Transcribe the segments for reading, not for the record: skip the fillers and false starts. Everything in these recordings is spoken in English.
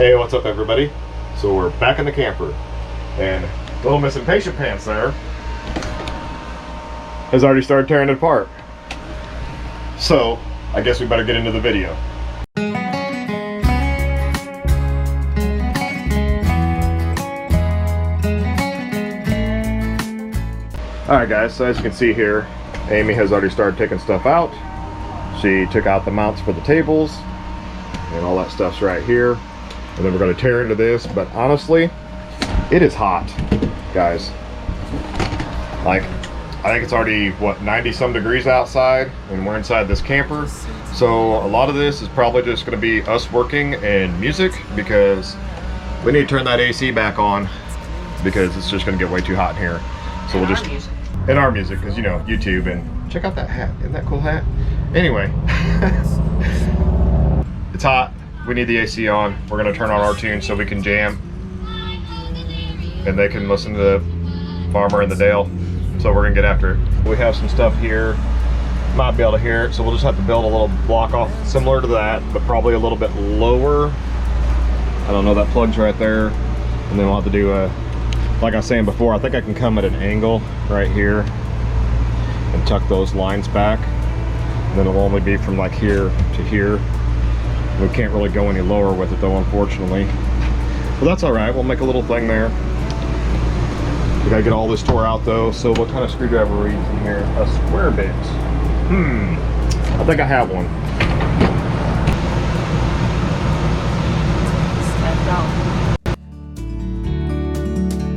Hey, what's up everybody? So we're back in the camper, and little Miss Impatient Pants there has already started tearing it apart. So I guess we better get into the video. Alright guys, so as you can see here, Amy has already started taking stuff out. She took out the mounts for the tables, and all that stuff's right here. And then we're going to tear into this, but honestly, it is hot, guys. Like, I think it's already, what, 90 some degrees outside, and we're inside this camper. So a lot of this is probably just going to be us working and music, because we need to turn that AC back on, because it's just going to get way too hot in here. So we'll just, in our music, because you know, YouTube, and check out that hat. Isn't that a cool hat? Anyway, it's hot. We need the AC on. We're gonna turn on our tune so we can jam, and they can listen to Farmer in the Dale. So we're gonna get after it. We have some stuff here. Might be able to hear it, so we'll just have to build a little block off similar to that, but probably a little bit lower. I don't know, that plug's right there. And then we'll have to do a, like I was saying before, I think I can come at an angle right here and tuck those lines back. And then it'll only be from like here to here. We can't really go any lower with it though, unfortunately. But that's all right, we'll make a little thing there. We gotta get all this tore out though, so what kind of screwdriver are we using here? A square bit. I think I have one.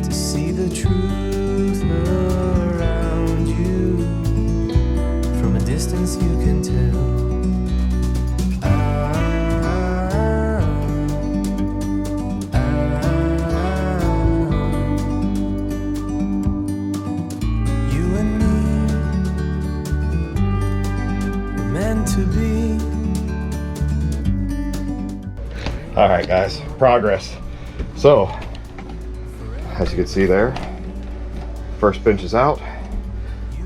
To see the truth around you, from a distance you can tell. All right guys, progress. So as you can see there, first bench is out,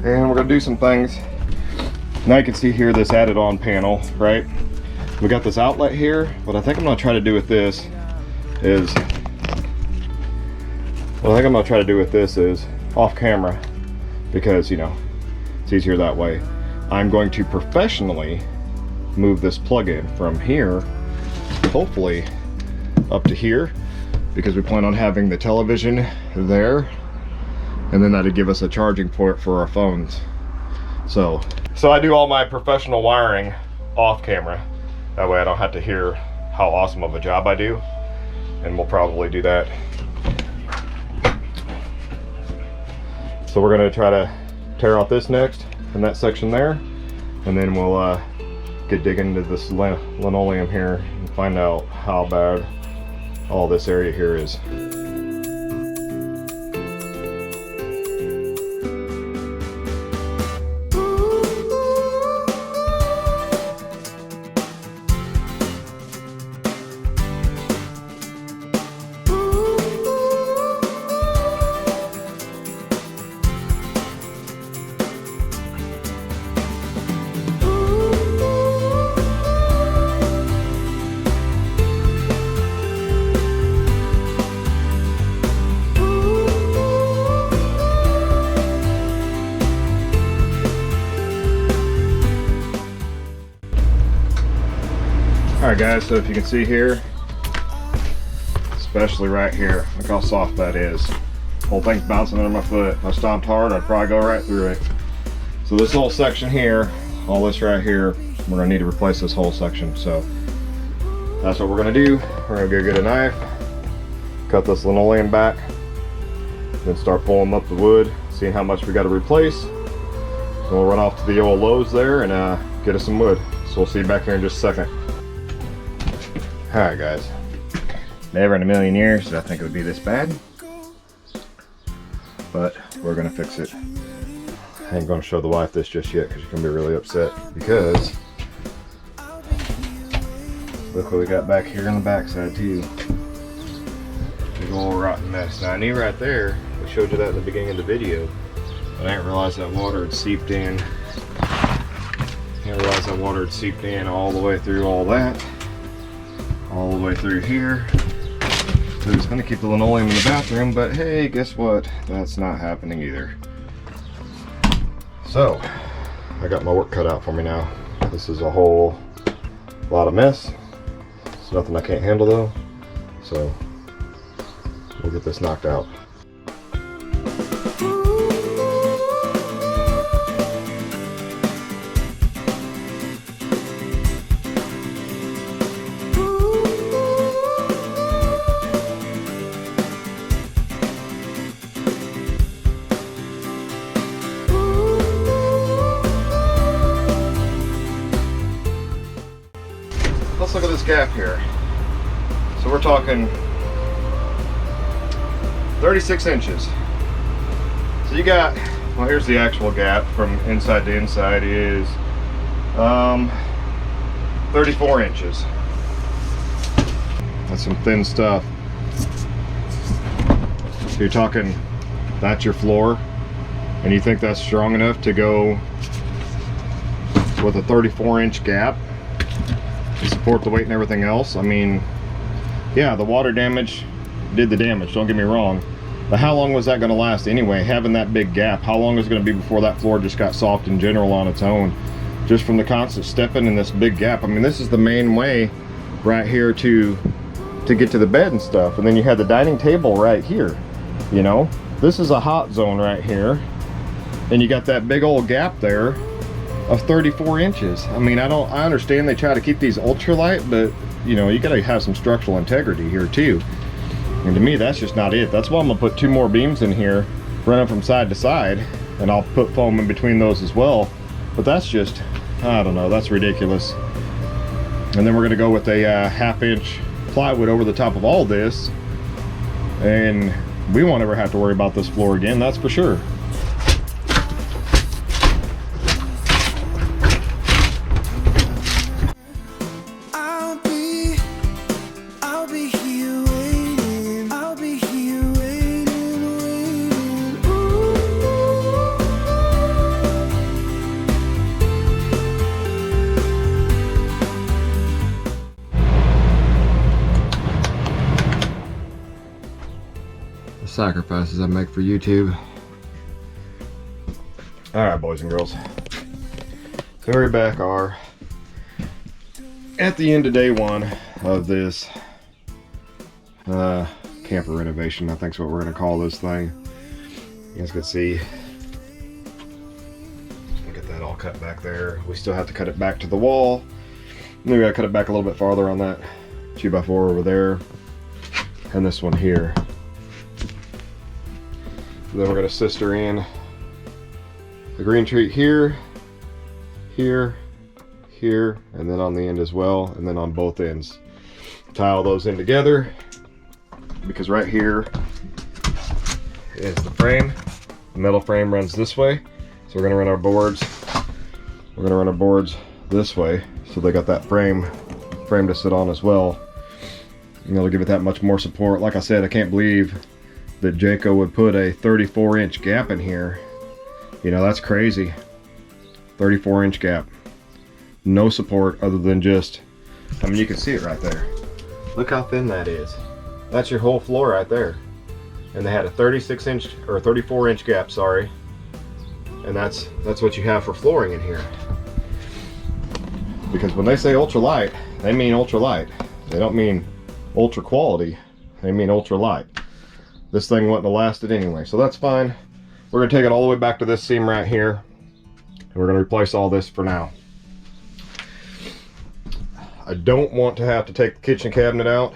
and we're gonna do some things. Now you can see here this added on panel, right? We got this outlet here. What I think I'm gonna try to do with this is, off camera, because you know, it's easier that way. I'm going to professionally move this plug-in from here, hopefully up to here, because we plan on having the television there, and then that'd give us a charging port for our phones. So I do all my professional wiring off camera. That way I don't have to hear how awesome of a job I do, and we'll probably do that. So we're gonna try to tear out this next in that section there, and then we'll get digging into this linoleum here and find out how bad all this area here is. Alright guys, so if you can see here, especially right here, look how soft that is. The whole thing's bouncing under my foot. If I stomped hard, I'd probably go right through it. So this whole section here, all this right here, we're gonna need to replace this whole section. So that's what we're gonna do. We're gonna go get a knife, cut this linoleum back, then start pulling up the wood, seeing how much we gotta replace. Then we'll run off to the old Lowe's there and get us some wood. So we'll see you back here in just a second. Alright guys, never in a million years did I think it would be this bad, but we're gonna fix it. I ain't gonna show the wife this just yet because she's gonna be really upset, because look what we got back here on the backside too. Big old rotten mess. Now I knew right there, I showed you that at the beginning of the video, but I didn't realize that water had seeped in. I didn't realize that water had seeped in all the way through all that all the way through here. So it's going to keep the linoleum in the bathroom, but hey, guess what? That's not happening either. So, I got my work cut out for me now. This is a whole lot of mess. It's nothing I can't handle though. So, we'll get this knocked out. Let's look at this gap here. So we're talking 36 inches. So you got, well, here's the actual gap from inside to inside is 34 inches. That's some thin stuff. So you're talking, that's your floor, and you think that's strong enough to go with a 34-inch gap to support the weight and everything else? I mean, yeah, the water damage did the damage, don't get me wrong, but how long was that going to last anyway, having that big gap? How long is it going to be before that floor just got soft in general on its own, just from the constant stepping in this big gap? I mean, this is the main way right here to get to the bed and stuff, and then you have the dining table right here. You know, this is a hot zone right here, and you got that big old gap there of 34 inches. I mean, I understand they try to keep these ultralight, but you know, you gotta have some structural integrity here too. And to me, that's just not it. That's why I'm gonna put 2 more beams in here, running from side to side, and I'll put foam in between those as well. But that's just, I don't know, that's ridiculous. And then we're gonna go with a 1/2 inch plywood over the top of all this, and we won't ever have to worry about this floor again, that's for sure. Sacrifices I make for YouTube. Alright, boys and girls, so we're back at the end of day 1 of this camper renovation. I think is what we're going to call this thing. You guys can see, look at that all cut back there. We still have to cut it back to the wall. Maybe I cut it back a little bit farther on that 2x4 over there, and this one here. Then we're going to sister in the green treat here, here, here, and then on the end as well, and then on both ends. Tie all those in together, because right here is the frame. The metal frame runs this way, so we're going to run our boards. We're going to run our boards this way, so they got that frame to sit on as well. And it'll give it that much more support. Like I said, I can't believe that Jayco would put a 34-inch gap in here. You know, that's crazy. 34-inch gap. No support other than just, I mean, you can see it right there. Look how thin that is. That's your whole floor right there. And they had a 36-inch or 34-inch gap, sorry. And that's what you have for flooring in here. Because when they say ultra light, they mean ultra light. They don't mean ultra quality. They mean ultra light. This thing wouldn't have lasted anyway, so that's fine. We're going to take it all the way back to this seam right here, and we're going to replace all this for now. I don't want to have to take the kitchen cabinet out,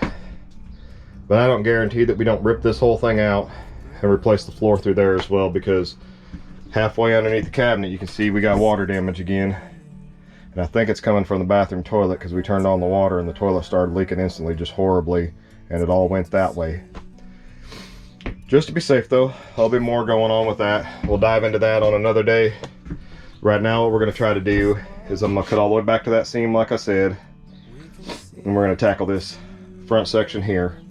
but I don't guarantee that we don't rip this whole thing out and replace the floor through there as well, because halfway underneath the cabinet you can see we got water damage again. And I think it's coming from the bathroom toilet, because we turned on the water and the toilet started leaking instantly, just horribly, and it all went that way. Just to be safe though, there'll be more going on with that. We'll dive into that on another day. Right now what we're going to try to do is I'm going to cut all the way back to that seam like I said, and we're going to tackle this front section here.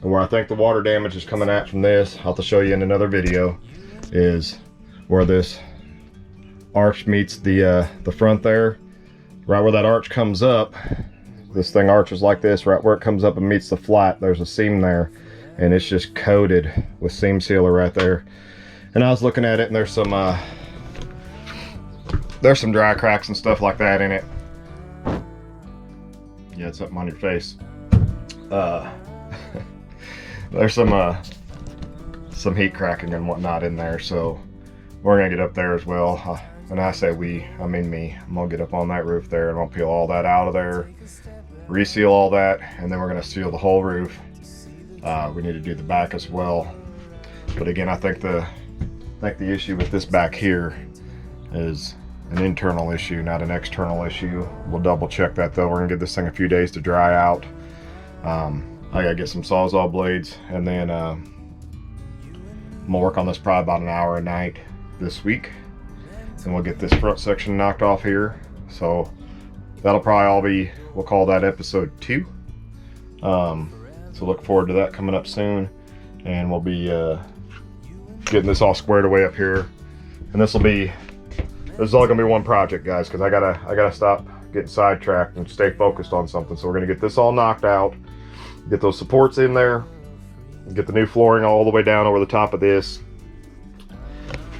And where I think the water damage is coming at from this, I'll have to show you in another video, is where this arch meets the front there. Right where that arch comes up, this thing arches like this, right where it comes up and meets the flat, there's a seam there, and it's just coated with seam sealer right there. And I was looking at it, and there's some dry cracks and stuff like that in it. Yeah, it's something on your face. There's some heat cracking and whatnot in there, so we're gonna get up there as well. And I say we, I mean me. I'm gonna get up on that roof there, and I'll peel all that out of there, reseal all that, and then we're gonna seal the whole roof. We need to do the back as well. But again, I think the issue with this back here is an internal issue, not an external issue. We'll double check that though. We're gonna give this thing a few days to dry out. I gotta get some Sawzall blades, and then I'm gonna work on this probably about an hour a night this week, and we'll get this front section knocked off here. So that'll probably all be, we'll call that episode 2. So look forward to that coming up soon, and we'll be getting this all squared away up here. And this is all gonna be one project, guys, because I gotta stop getting sidetracked and stay focused on something. So we're gonna get this all knocked out, get those supports in there, get the new flooring all the way down over the top of this,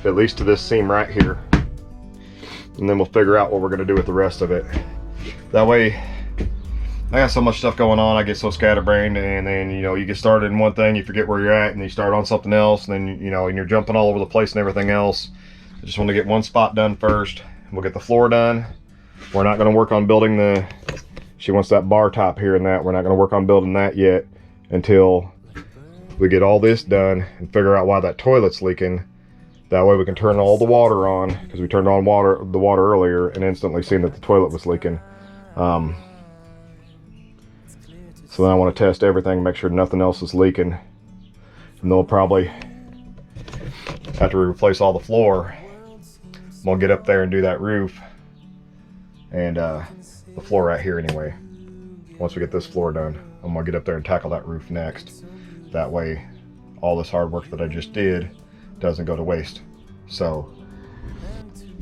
at least to this seam right here, and then we'll figure out what we're gonna do with the rest of it. That way, I got so much stuff going on, I get so scatterbrained, and then, you know, you get started in one thing, you forget where you're at, and you start on something else, and then, you know, and you're jumping all over the place and everything else. I just want to get one spot done first. We'll get the floor done. We're not going to work on building she wants that bar top here and that. We're not going to work on building that yet until we get all this done and figure out why that toilet's leaking. That way we can turn all the water on, because we turned on the water earlier and instantly seen that the toilet was leaking. So then I want to test everything, make sure nothing else is leaking. And then we'll probably, after we replace all the floor, we'll get up there and do that roof and the floor right here anyway. Once we get this floor done, I'm gonna get up there and tackle that roof next. That way all this hard work that I just did doesn't go to waste. So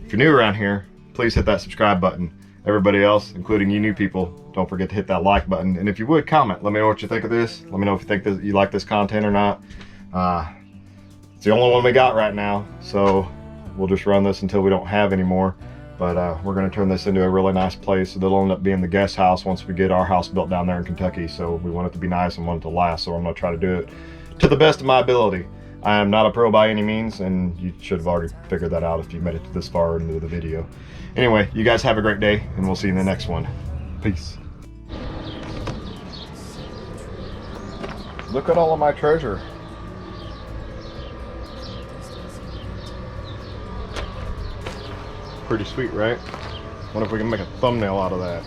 if you're new around here, please hit that subscribe button. Everybody else, including you new people, don't forget to hit that like button. And if you would, comment. Let me know what you think of this. Let me know if you think that you like this content or not. It's the only one we got right now, so we'll just run this until we don't have any more. But we're going to turn this into a really nice place. It'll end up being the guest house once we get our house built down there in Kentucky. So we want it to be nice and want it to last. So I'm going to try to do it to the best of my ability. I am not a pro by any means, and you should have already figured that out if you made it this far into the video. Anyway, you guys have a great day, and we'll see you in the next one. Peace. Look at all of my treasure. Pretty sweet, right? Wonder if we can make a thumbnail out of that.